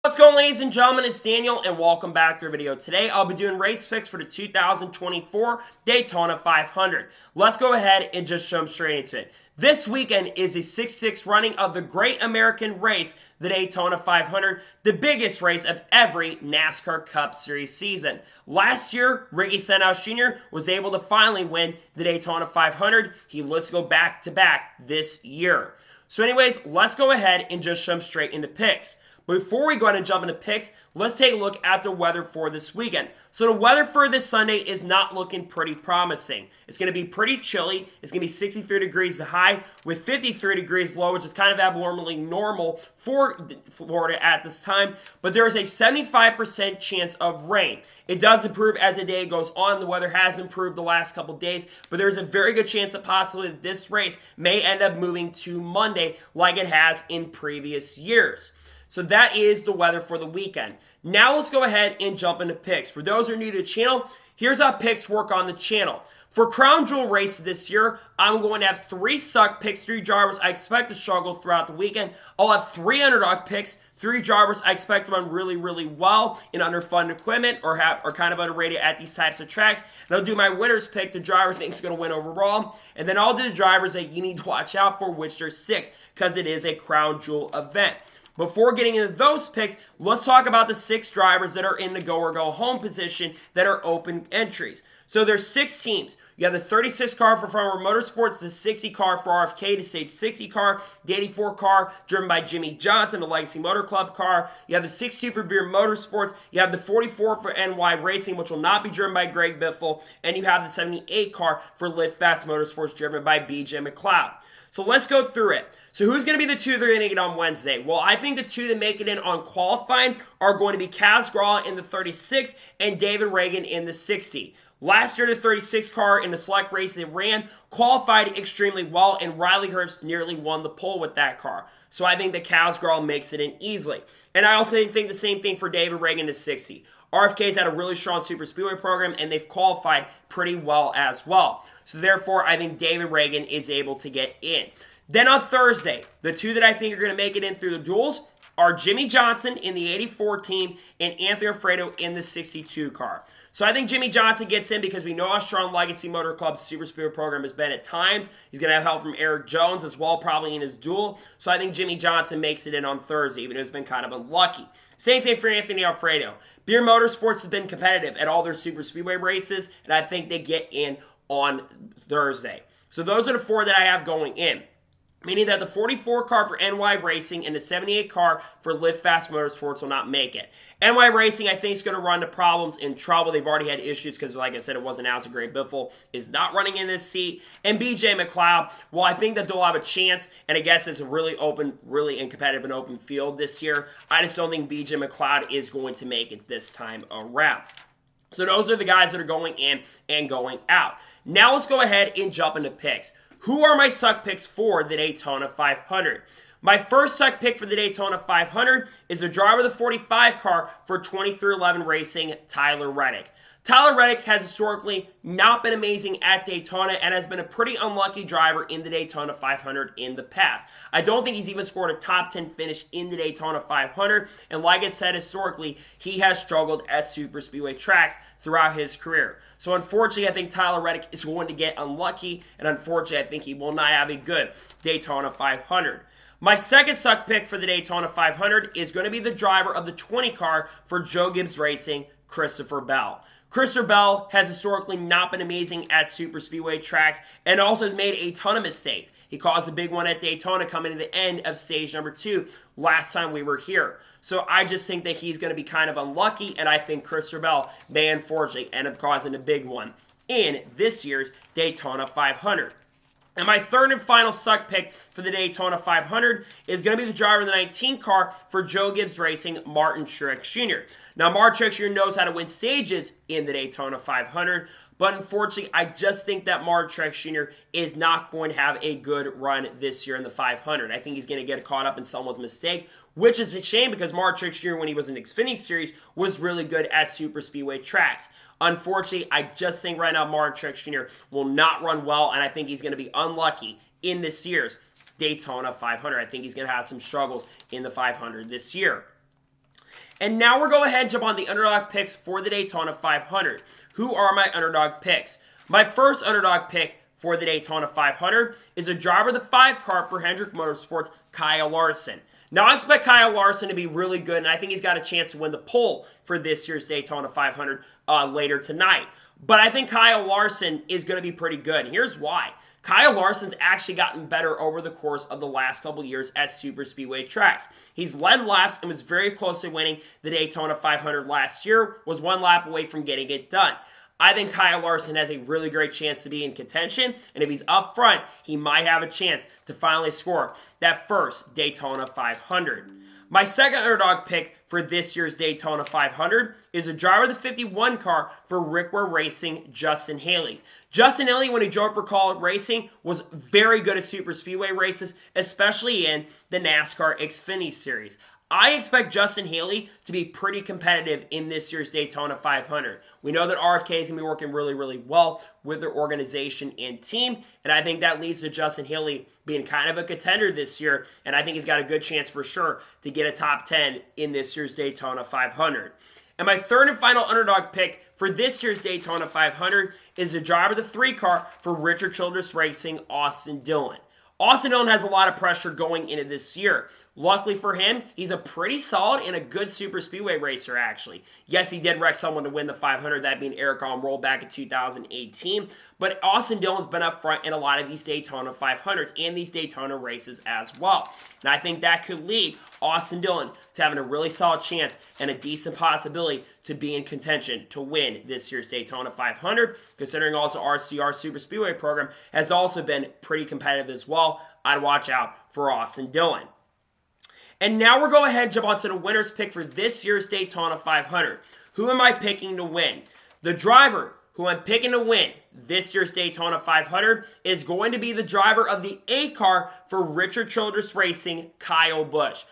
What's going on, ladies and gentlemen? It's Daniel and welcome back to our video. Today I'll be doing race picks for the 2024 Daytona 500. Let's go ahead and just jump straight into it. This weekend is the 6-6 running of the Great American Race, the Daytona 500, the biggest race of every NASCAR Cup Series season. Last year, Ricky Stenhouse Jr. was able to finally win the Daytona 500. Let's go back-to-back this year. So anyways, let's go ahead and just jump straight into picks. Before we go ahead and jump into picks, let's take a look at the weather for this weekend. So the weather for this Sunday is not looking pretty promising. It's going to be pretty chilly. It's going to be 63 degrees the high with 53 degrees low, which is kind of abnormally normal for Florida at this time. But there is a 75% chance of rain. It does improve as the day goes on. The weather has improved the last couple days, but there's a very good chance that possibly this race may end up moving to Monday like it has in previous years. So that is the weather for the weekend. Now let's go ahead and jump into picks. For those who are new to the channel, here's how picks work on the channel. For Crown Jewel races this year, I'm going to have 3 suck picks, 3 drivers I expect to struggle throughout the weekend. I'll have 3 underdog picks, 3 drivers I expect to run really, really well in underfunded equipment or kind of underrated at these types of tracks. And I'll do my winner's pick, the driver thinks is going to win overall. And then I'll do the drivers that you need to watch out for, which there's 6, because it is a Crown Jewel event. Before getting into those picks, let's talk about the 6 drivers that are in the go or go home position that are open entries. So there's 6 teams. You have the 36 car for Farmer Motorsports, the 60 car for RFK, the Stage 60 car, the 84 car driven by Jimmy Johnson, the Legacy Motor Club car. You have the 62 for Beer Motorsports. You have the 44 for NY Racing, which will not be driven by Greg Biffle. And you have the 78 car for Live Fast Motorsports driven by BJ McLeod. So let's go through it. So who's going to be the 2 that are going to get on Wednesday? Well, I think the 2 that make it in on qualifying are going to be Kaz Grala in the 36 and David Reagan in the 60. Last year, the 36 car in the select race they ran qualified extremely well, and Riley Herbst nearly won the pole with that car. So I think that Kaz Grala makes it in easily. And I also think the same thing for David Reagan to 60. RFK's had a really strong super speedway program, and they've qualified pretty well as well. So therefore, I think David Reagan is able to get in. Then on Thursday, the 2 that I think are going to make it in through the duels are Jimmy Johnson in the 84 team and Anthony Alfredo in the 62 car. So I think Jimmy Johnson gets in because we know how strong Legacy Motor Club's Super Speedway program has been at times. He's going to have help from Eric Jones as well, probably in his duel. So I think Jimmy Johnson makes it in on Thursday, even though he's been kind of unlucky. Same thing for Anthony Alfredo. Beer Motorsports has been competitive at all their Super Speedway races, and I think they get in on Thursday. So those are the 4 that I have going in. Meaning that the 44 car for NY Racing and the 78 car for Live Fast Motorsports will not make it. NY Racing, I think, is going to run into problems in trouble. They've already had issues because, like I said, it wasn't as a great Biffle is not running in this seat. And BJ McLeod, well, I think that they'll have a chance, and I guess it's a really open, really competitive and open field this year. I just don't think BJ McLeod is going to make it this time around. So those are the guys that are going in and going out. Now let's go ahead and jump into picks. Who are my suck picks for the Daytona 500? My first suck pick for the Daytona 500 is the driver of the 45 car for 2311 Racing, Tyler Reddick. Tyler Reddick has historically not been amazing at Daytona and has been a pretty unlucky driver in the Daytona 500 in the past. I don't think he's even scored a top 10 finish in the Daytona 500, and like I said, historically, he has struggled at super speedway tracks throughout his career. So unfortunately, I think Tyler Reddick is going to get unlucky, and unfortunately, I think he will not have a good Daytona 500. My second suck pick for the Daytona 500 is going to be the driver of the 20 car for Joe Gibbs Racing, Christopher Bell. Christopher Bell has historically not been amazing at super speedway tracks and also has made a ton of mistakes. He caused a big one at Daytona coming to the end of stage number 2 last time we were here. So I just think that he's going to be kind of unlucky, and I think Christopher Bell may unfortunately end up causing a big one in this year's Daytona 500. And my third and final suck pick for the Daytona 500 is going to be the driver of the 19 car for Joe Gibbs Racing, Martin Truex Jr. Now, Martin Truex Jr. knows how to win stages in the Daytona 500, but unfortunately, I just think that Martin Truex Jr. is not going to have a good run this year in the 500. I think he's going to get caught up in someone's mistake, which is a shame because Martin Truex Jr., when he was in the Xfinity Series, was really good at super speedway tracks. Unfortunately, I just think right now Martin Truex Jr. will not run well, and I think he's going to be unlucky in this year's Daytona 500. I think he's going to have some struggles in the 500 this year. And now we're going ahead and jump on the underdog picks for the Daytona 500. Who are my underdog picks? My first underdog pick for the Daytona 500 is a driver of the 5 car for Hendrick Motorsports, Kyle Larson. Now, I expect Kyle Larson to be really good, and I think he's got a chance to win the pole for this year's Daytona 500 later tonight. But I think Kyle Larson is going to be pretty good. Here's why. Kyle Larson's actually gotten better over the course of the last couple years at super speedway tracks. He's led laps and was very close to winning the Daytona 500 last year, was 1 lap away from getting it done. I think Kyle Larson has a really great chance to be in contention, and if he's up front, he might have a chance to finally score that first Daytona 500. My second underdog pick for this year's Daytona 500 is a driver of the 51 car for Rickware Racing, Justin Haley. Justin Haley, when he drove for Call It Racing, was very good at super speedway races, especially in the NASCAR Xfinity Series. I expect Justin Haley to be pretty competitive in this year's Daytona 500. We know that RFK is going to be working really, really well with their organization and team, and I think that leads to Justin Haley being kind of a contender this year, and I think he's got a good chance for sure to get a top 10 in this year's Daytona 500. And my third and final underdog pick for this year's Daytona 500 is a driver of the 3 car for Richard Childress Racing, Austin Dillon. Austin Dillon has a lot of pressure going into this year. Luckily for him, he's a pretty solid and a good super speedway racer, actually. Yes, he did wreck someone to win the 500, that being Eric Almirola back in 2018. But Austin Dillon's been up front in a lot of these Daytona 500s and these Daytona races as well. And I think that could lead Austin Dillon to having a really solid chance and a decent possibility to be in contention to win this year's Daytona 500, considering also RCR Super Speedway program has also been pretty competitive as well. I'd watch out for Austin Dillon. And now we're going ahead and jump onto the winner's pick for this year's Daytona 500. Who am I picking to win? The driver who I'm picking to win this year's Daytona 500 is going to be the driver of the A car for Richard Childress Racing, Kyle Busch.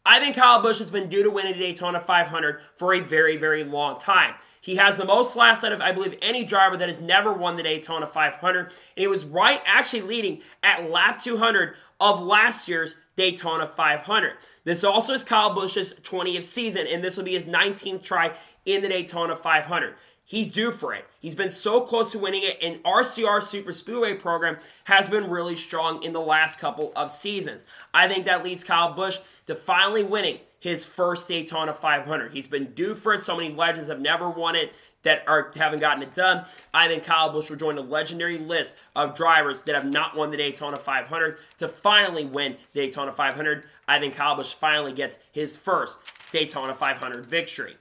I think Kyle Busch has been due to win a Daytona 500 for a very, very long time. He has the most laps out of, I believe, any driver that has never won the Daytona 500. And he was actually leading at lap 200 of last year's Daytona 500. This also is Kyle Busch's 20th season, and this will be his 19th try in the Daytona 500. He's due for it. He's been so close to winning it, and RCR Super Speedway program has been really strong in the last couple of seasons. I think that leads Kyle Busch to finally winning his first Daytona 500. He's been due for it. So many legends have never won it that haven't gotten it done. I think Kyle Busch will join a legendary list of drivers that have not won the Daytona 500 to finally win the Daytona 500. I think Kyle Busch finally gets his first Daytona 500 victory.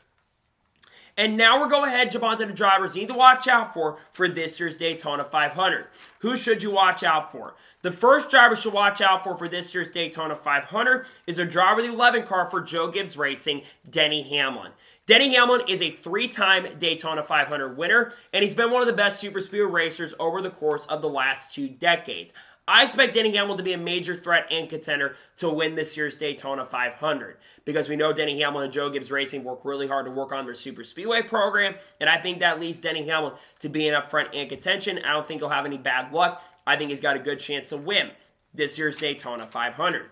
And now we're going ahead and jump onto the drivers you need to watch out for this year's Daytona 500. Who should you watch out for? The first driver you should watch out for this year's Daytona 500 is a driver of the 11 car for Joe Gibbs Racing, Denny Hamlin. Denny Hamlin is a 3-time Daytona 500 winner, and he's been one of the best super speedway racers over the course of the last 2 decades. I expect Denny Hamlin to be a major threat and contender to win this year's Daytona 500 because we know Denny Hamlin and Joe Gibbs Racing work really hard to work on their super speedway program, and I think that leads Denny Hamlin to being up front and contention. I don't think he'll have any bad luck. I think he's got a good chance to win this year's Daytona 500.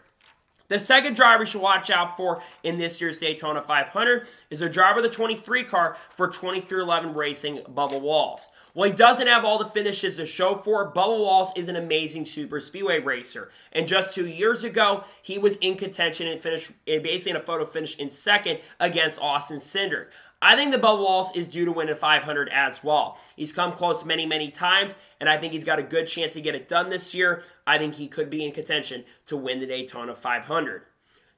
The second driver you should watch out for in this year's Daytona 500 is a driver of the 23 car for 2311 Racing, Bubba Wallace. Well, he doesn't have all the finishes to show for it. Bubba Wallace is an amazing super speedway racer. And just 2 years ago, he was in contention and finished basically in a photo finish in second against Austin Cindric. I think that Bubba Wallace is due to win a 500 as well. He's come close many, many times, and I think he's got a good chance to get it done this year. I think he could be in contention to win the Daytona 500.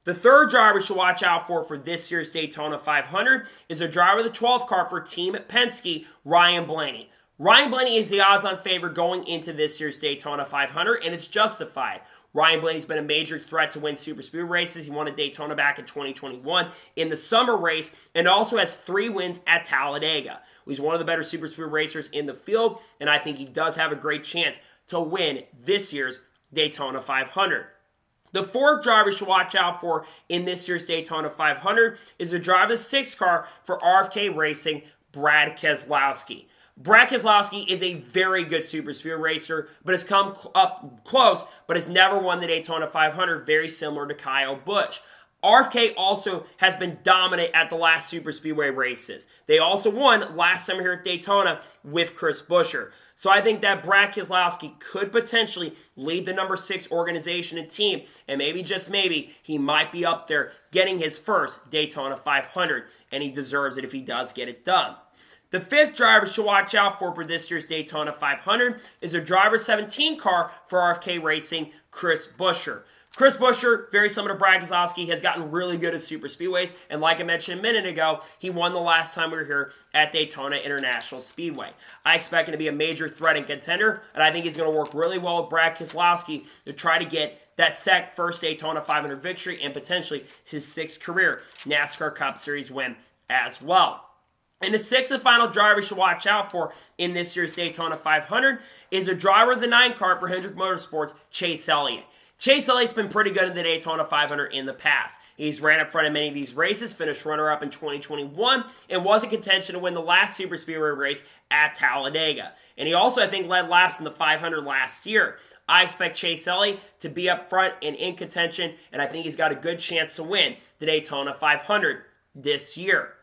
The third driver you should watch out for this year's Daytona 500 is a driver of the 12 car for Team Penske, Ryan Blaney. Ryan Blaney is the odds-on favorite going into this year's Daytona 500, and it's justified. Ryan Blaney's been a major threat to win super speed races. He won a Daytona back in 2021 in the summer race, and also has 3 wins at Talladega. He's one of the better super speed racers in the field, and I think he does have a great chance to win this year's Daytona 500. The fourth driver you should watch out for in this year's Daytona 500 is the driver of the 6 car for RFK Racing, Brad Keslowski. Brad Keselowski is a very good super speed racer, but has come up close, but has never won the Daytona 500, very similar to Kyle Busch. RFK also has been dominant at the last super speedway races. They also won last summer here at Daytona with Chris Buescher. So I think that Brad Keselowski could potentially lead the number 6 organization and team, and maybe, just maybe, he might be up there getting his first Daytona 500, and he deserves it if he does get it done. The 5th driver to watch out for this year's Daytona 500 is a driver 17 car for RFK Racing, Chris Buescher. Chris Buescher, very similar to Brad Keselowski, has gotten really good at super speedways, and like I mentioned a minute ago, he won the last time we were here at Daytona International Speedway. I expect him to be a major threat and contender, and I think he's going to work really well with Brad Keselowski to try to get that first Daytona 500 victory and potentially his 6th career NASCAR Cup Series win as well. And the 6th and final driver you should watch out for in this year's Daytona 500 is a driver of the 9 car for Hendrick Motorsports, Chase Elliott. Chase Elliott's been pretty good in the Daytona 500 in the past. He's ran up front in many of these races, finished runner-up in 2021, and was in contention to win the last Super Speedway race at Talladega. And he also, I think, led laps in the 500 last year. I expect Chase Elliott to be up front and in contention, and I think he's got a good chance to win the Daytona 500 this year.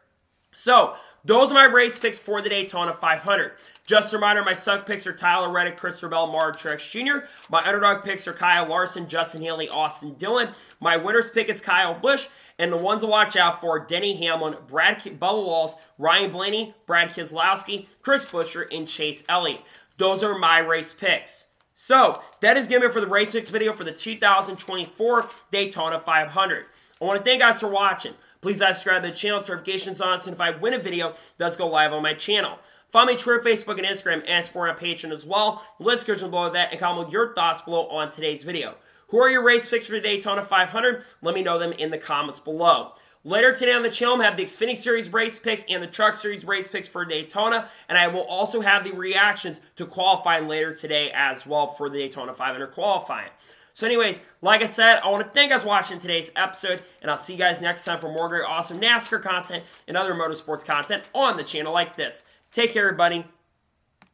So, those are my race picks for the Daytona 500. Just a reminder, my suck picks are Tyler Reddick, Christopher Bell, Mark Truex Jr. My underdog picks are Kyle Larson, Justin Haley, Austin Dillon. My winner's pick is Kyle Busch. And the ones to watch out for, Denny Hamlin, Bubba Wallace, Ryan Blaney, Brad Keselowski, Chris Buescher, and Chase Elliott. Those are my race picks. So, that is going to be it for the race picks video for the 2024 Daytona 500. I want to thank you guys for watching. Please subscribe to the channel, notifications on, so if I win a video, it does go live on my channel. Follow me on Twitter, Facebook, and Instagram, and support on Patreon as well. List description below that, and comment with your thoughts below on today's video. Who are your race picks for the Daytona 500? Let me know them in the comments below. Later today on the channel, I have the Xfinity Series race picks and the Truck Series race picks for Daytona, and I will also have the reactions to qualifying later today as well for the Daytona 500 qualifying. So anyways, like I said, I want to thank you guys for watching today's episode, and I'll see you guys next time for more great, awesome NASCAR content and other motorsports content on the channel like this. Take care, everybody.